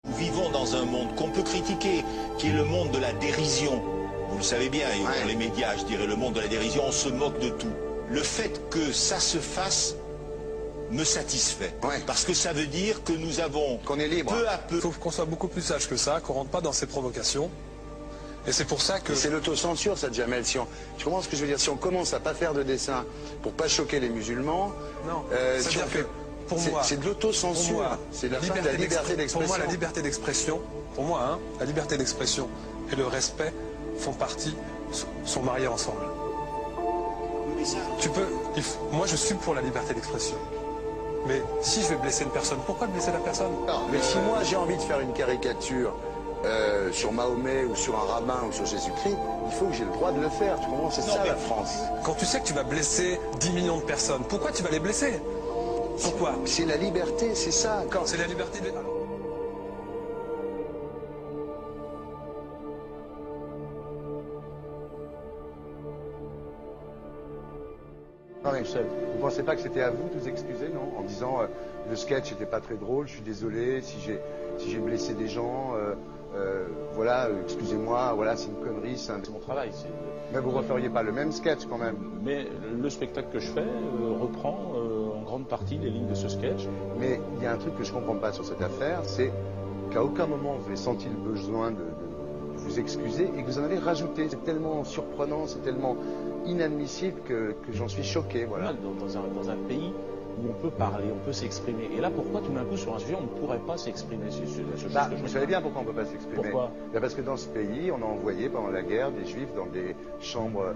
Nous vivons dans un monde qu'on peut critiquer, qui est le monde de la dérision. Vous le savez bien, et dans les médias, je dirais, le monde de la dérision, on se moque de tout. Le fait que ça se fasse me satisfait. Parce que ça veut dire que nous avons, qu'on est libre. Peu à peu... Il faut qu'on soit beaucoup plus sage que ça, qu'on ne rentre pas dans ces provocations. Et c'est pour ça que... C'est l'autocensure, ça, Jamel. Tu comprends ce que je veux dire? Si on commence à pas faire de dessin pour pas choquer les musulmans... Non, si on fait... Pour moi, c'est de l'autocensure. C'est la fin de la liberté d'expression. Pour moi, la liberté d'expression, la liberté d'expression et le respect font partie, sont mariés ensemble. Moi, je suis pour la liberté d'expression. Mais si je vais blesser une personne, pourquoi blesser la personne? Mais si moi j'ai envie de faire une caricature sur Mahomet ou sur un rabbin ou sur Jésus-Christ, il faut que j'ai le droit de le faire. Tu comprends? C'est ça la France. Quand tu sais que tu vas blesser 10 millions de personnes, pourquoi tu vas les blesser? Pourquoi? C'est la liberté, c'est ça. C'est la liberté de... Non mais vous ne pensez pas que c'était à vous de vous excuser, non? En disant le sketch n'était pas très drôle, je suis désolé si j'ai blessé des gens, voilà, excusez-moi, voilà, c'est une connerie, c'est mon travail. Mais vous ne referiez pas le même sketch quand même? Mais le spectacle que je fais reprend en grande partie les lignes de ce sketch. Mais il y a un truc que je ne comprends pas sur cette affaire, c'est qu'à aucun moment vous avez senti le besoin de vous excuser et que vous en avez rajouté. C'est tellement surprenant, c'est tellement inadmissible que j'en suis choqué. Voilà. Dans un pays où on peut parler, on peut s'exprimer. Et là, pourquoi tout d'un coup, sur un sujet, on ne pourrait pas s'exprimer sur ce sujet? Vous savez bien pourquoi on ne peut pas s'exprimer. Pourquoi? Parce que dans ce pays, on a envoyé pendant la guerre des juifs dans des chambres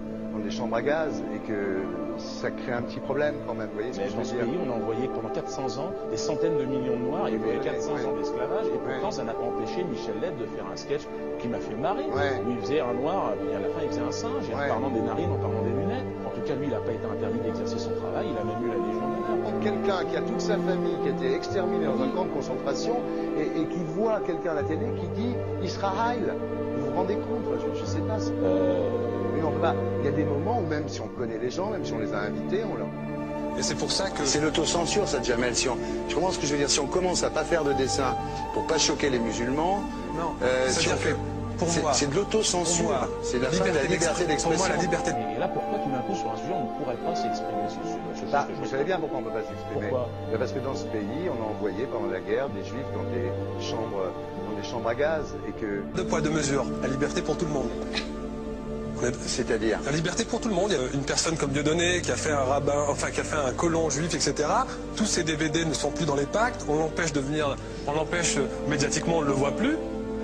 à gaz et que ça crée un petit problème quand même. Vous voyez ce que je veux dire? Dans ce pays, on a envoyé pendant 400 ans des centaines de millions de Noirs. Il y a eu 400 ans d'esclavage et pourtant, ça n'a pas empêché Michel Leb de faire un sketch qui m'a fait marrer. Où il faisait un Noir et à la fin, il faisait un singe. Et en parlant des narines, en parlant des lunettes. En tout cas, lui, il n'a pas été interdit d'exercer son travail. Il a même eu la Légion d'honneur. Quelqu'un qui a toute sa famille qui a été exterminée dans un camp de concentration et qui voit quelqu'un à la télé qui dit Israël. Vous vous rendez compte? Je sais pas. Mais on peut pas. Il y a des moments où même si on connaît les gens, même si on les a invités, on leur... Et c'est pour ça que... C'est l'autocensure, ça, Jamel. Tu comprends ce que je veux dire? Si on commence à pas faire de dessin pour pas choquer les musulmans... Non, c'est de l'autocensure. C'est la fin de la liberté d'expression. Pour moi, la liberté... Et là, pourquoi tout d'un coup, sur un sujet, on ne pourrait pas s'exprimer sur ce sujet? Vous savez bien pourquoi on ne peut pas s'exprimer. Pourquoi? Parce que dans ce pays, on a envoyé pendant la guerre des juifs dans des chambres à gaz et que... Deux poids, deux mesures. La liberté pour tout le monde. C'est-à-dire? La liberté pour tout le monde. Il y a une personne comme Dieudonné qui a fait un rabbin, enfin qui a fait un colon juif, etc. Tous ces DVD ne sont plus dans les pactes. On l'empêche médiatiquement, on ne le voit plus.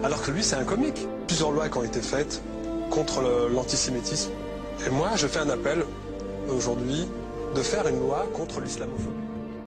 Alors que lui, c'est un comique. Plusieurs lois qui ont été faites contre l'antisémitisme. Et moi, je fais un appel aujourd'hui de faire une loi contre l'islamophobie.